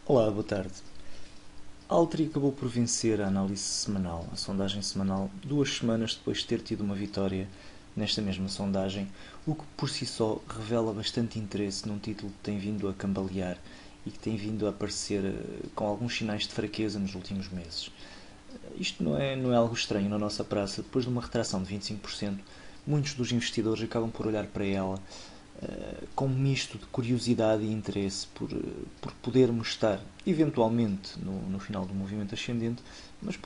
Olá, boa tarde. A Altri acabou por vencer a análise semanal, a sondagem semanal, 2 semanas depois de ter tido uma vitória nesta mesma sondagem, o que por si só revela bastante interesse num título que tem vindo a cambalear e que tem vindo a aparecer com alguns sinais de fraqueza nos últimos meses. Isto não é algo estranho na nossa praça. Depois de uma retração de 25%, muitos dos investidores acabam por olhar para ela com um misto de curiosidade e interesse por podermos estar, eventualmente, no final do movimento ascendente, mas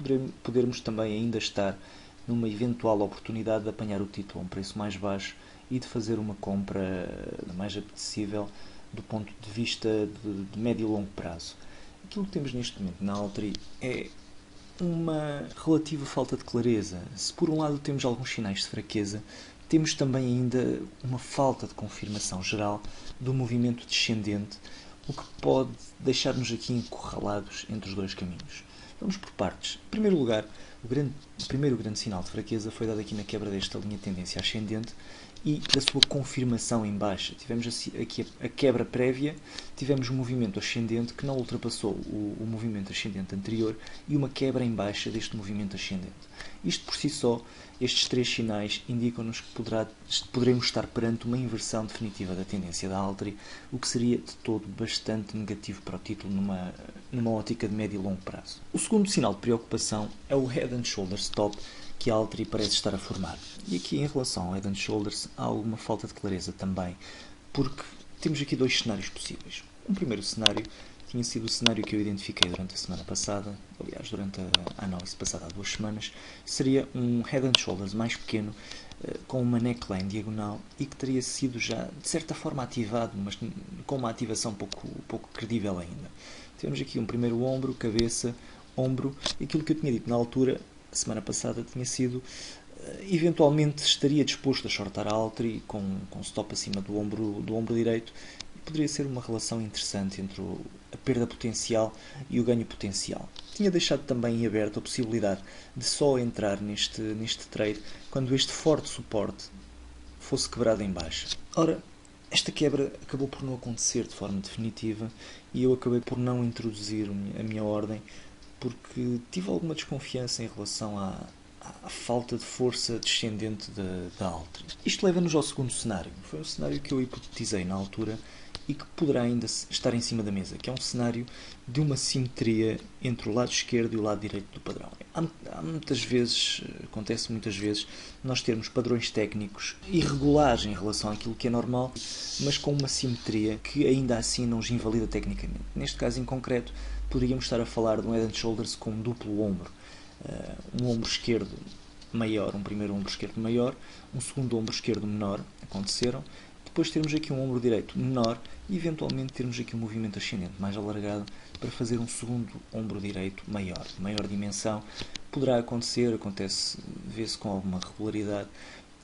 podermos também ainda estar numa eventual oportunidade de apanhar o título a um preço mais baixo e de fazer uma compra mais apetecível do ponto de vista de médio e longo prazo. Aquilo que temos neste momento na Altri é uma relativa falta de clareza. Se por um lado temos alguns sinais de fraqueza, temos também ainda uma falta de confirmação geral do movimento descendente, o que pode deixar-nos aqui encurralados entre os dois caminhos. Vamos por partes. Em primeiro lugar, o primeiro grande sinal de fraqueza foi dado aqui na quebra desta linha de tendência ascendente e da sua confirmação em baixa. Tivemos aqui a quebra prévia, tivemos um movimento ascendente que não ultrapassou o movimento ascendente anterior e uma quebra em baixa deste movimento ascendente. Isto por si só, estes três sinais indicam-nos que poderemos estar perante uma inversão definitiva da tendência da Altri, o que seria de todo bastante negativo para o título numa ótica de médio e longo prazo. O segundo sinal de preocupação é o Head and Shoulders Top que a Altri parece estar a formar. E aqui em relação ao Head and Shoulders há alguma falta de clareza também, porque temos aqui dois cenários possíveis. Um primeiro cenário tinha sido o cenário que eu identifiquei durante a semana passada, aliás, durante a análise passada há 2 semanas, seria um Head and Shoulders mais pequeno, com uma neckline diagonal e que teria sido já, de certa forma, ativado, mas com uma ativação pouco credível ainda. Temos aqui um primeiro ombro, cabeça, ombro, e aquilo que eu tinha dito na altura, a semana passada, tinha sido eventualmente estaria disposto a shortar a Altri com stop acima do ombro direito e poderia ser uma relação interessante entre a perda potencial e o ganho potencial. Tinha deixado também em aberto a possibilidade de só entrar neste trade quando este forte suporte fosse quebrado em baixa. Ora, esta quebra acabou por não acontecer de forma definitiva e eu acabei por não introduzir a minha ordem porque tive alguma desconfiança em relação à falta de força descendente da Altri. Isto leva-nos ao segundo cenário. Foi um cenário que eu hipotetizei na altura e que poderá ainda estar em cima da mesa, que é um cenário de uma simetria entre o lado esquerdo e o lado direito do padrão. Há muitas vezes, acontece muitas vezes, nós termos padrões técnicos irregulares em relação àquilo que é normal, mas com uma simetria que ainda assim não os invalida tecnicamente. Neste caso em concreto, poderíamos estar a falar de um Head and Shoulders com um duplo ombro. Um ombro esquerdo maior, um primeiro ombro esquerdo maior, um segundo ombro esquerdo menor, aconteceram. Depois termos aqui um ombro direito menor e eventualmente termos aqui um movimento ascendente mais alargado para fazer um segundo ombro direito maior, de maior dimensão. Poderá acontecer, acontece, vê-se com alguma regularidade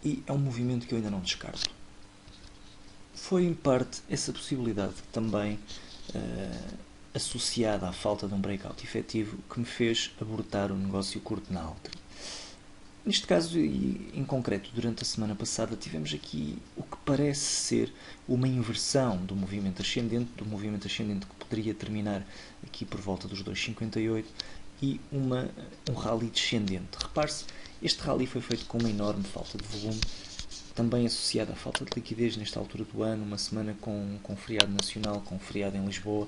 e é um movimento que eu ainda não descarto. Foi em parte essa possibilidade também associada à falta de um breakout efetivo que me fez abortar o negócio curto na Altri. Neste caso, e em concreto, durante a semana passada, tivemos aqui o que parece ser uma inversão do movimento ascendente que poderia terminar aqui por volta dos 2,58 e um rally descendente. Repare-se, este rally foi feito com uma enorme falta de volume, também associada à falta de liquidez nesta altura do ano, uma semana com feriado nacional, com feriado em Lisboa.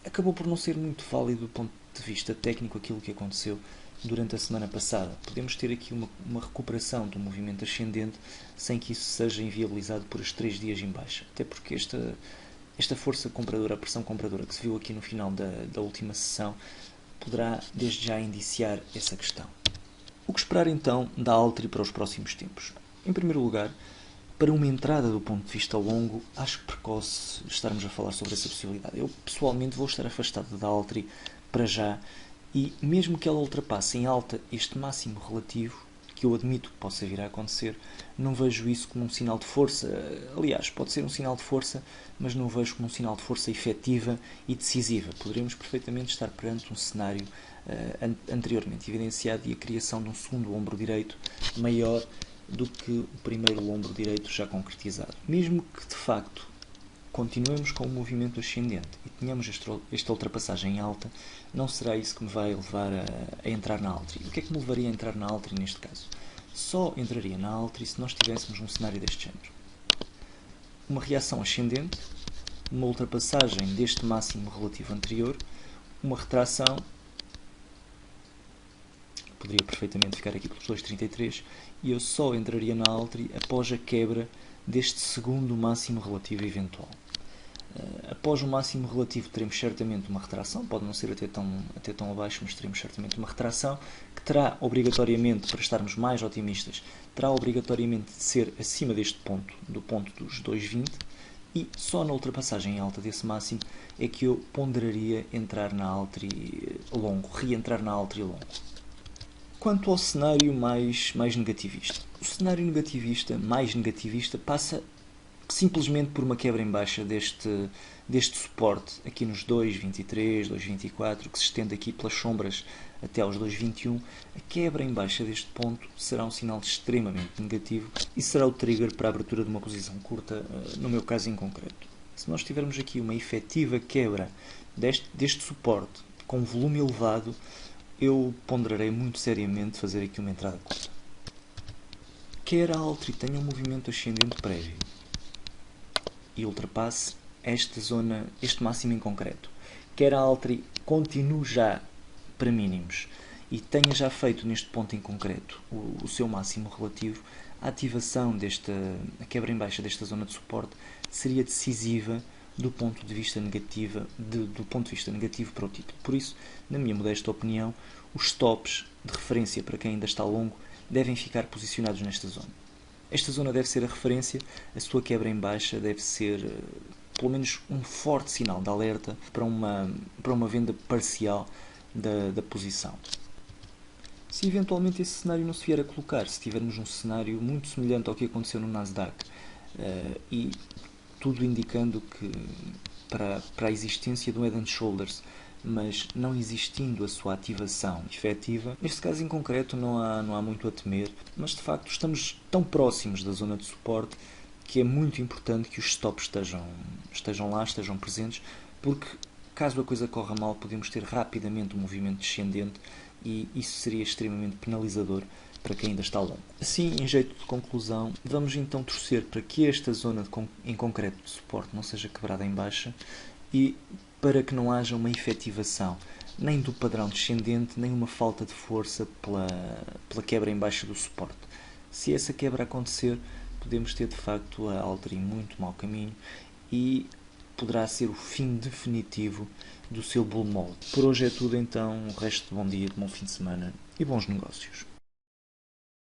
Acabou por não ser muito válido do ponto de vista técnico aquilo que aconteceu durante a semana passada. Podemos ter aqui uma recuperação do movimento ascendente sem que isso seja inviabilizado por os 3 dias em baixa. Até porque esta força compradora, a pressão compradora que se viu aqui no final da última sessão, poderá desde já indiciar essa questão. O que esperar então da Altri para os próximos tempos? Em primeiro lugar, para uma entrada do ponto de vista longo, acho precoce estarmos a falar sobre essa possibilidade. Eu pessoalmente vou estar afastado da Altri para já e mesmo que ela ultrapasse em alta este máximo relativo, que eu admito que possa vir a acontecer, não vejo isso como um sinal de força. Aliás, pode ser um sinal de força, mas não o vejo como um sinal de força efetiva e decisiva. Poderíamos perfeitamente estar perante um cenário anteriormente evidenciado e a criação de um segundo ombro direito maior do que o primeiro ombro direito já concretizado. Mesmo que, de facto, continuemos com o movimento ascendente e tenhamos esta ultrapassagem em alta, não será isso que me vai levar a entrar na Altri. O que é que me levaria a entrar na Altri neste caso? Só entraria na Altri se nós tivéssemos um cenário deste género. Uma reação ascendente, uma ultrapassagem deste máximo relativo anterior, uma retração, poderia perfeitamente ficar aqui pelos 2,33, e eu só entraria na Altri após a quebra deste segundo máximo relativo eventual. Após o máximo relativo teremos certamente uma retração, pode não ser até tão abaixo, mas teremos certamente uma retração, que terá obrigatoriamente, para estarmos mais otimistas, terá obrigatoriamente de ser acima deste ponto, do ponto dos 2,20, e só na ultrapassagem em alta desse máximo é que eu ponderaria entrar na Altri longo, reentrar na Altri longo. Quanto ao cenário mais negativista. O cenário mais negativista, passa simplesmente por uma quebra em baixa deste suporte, aqui nos 2,23, 2,24, que se estende aqui pelas sombras até aos 2,21. A quebra em baixa deste ponto será um sinal extremamente negativo e será o trigger para a abertura de uma posição curta, no meu caso em concreto. Se nós tivermos aqui uma efetiva quebra deste suporte com volume elevado, eu ponderarei muito seriamente fazer aqui uma entrada curta. Quer a Altri tenha um movimento ascendente prévio e ultrapasse esta zona, este máximo em concreto, quer a Altri continue já para mínimos e tenha já feito neste ponto em concreto o seu máximo relativo, a ativação a quebra em baixa desta zona de suporte seria decisiva do ponto de vista negativo para o título. Por isso, na minha modesta opinião, os stops de referência para quem ainda está longo devem ficar posicionados nesta zona. Esta zona deve ser a referência, a sua quebra em baixa deve ser pelo menos um forte sinal de alerta para uma venda parcial da posição. Se eventualmente esse cenário não se vier a colocar, se tivermos um cenário muito semelhante ao que aconteceu no Nasdaq, e tudo indicando que para a existência do Head and Shoulders, mas não existindo a sua ativação efetiva, neste caso em concreto não há muito a temer, mas de facto estamos tão próximos da zona de suporte que é muito importante que os stops estejam lá, estejam presentes, porque caso a coisa corra mal podemos ter rapidamente um movimento descendente e isso seria extremamente penalizador para quem ainda está longo. Assim, em jeito de conclusão, vamos então torcer para que esta zona em concreto de suporte não seja quebrada em baixa e para que não haja uma efetivação nem do padrão descendente, nem uma falta de força pela quebra em baixa do suporte. Se essa quebra acontecer, podemos ter de facto a Altri em muito mau caminho e poderá ser o fim definitivo do seu bull mode. Por hoje é tudo então, o resto de bom dia, de bom fim de semana e bons negócios.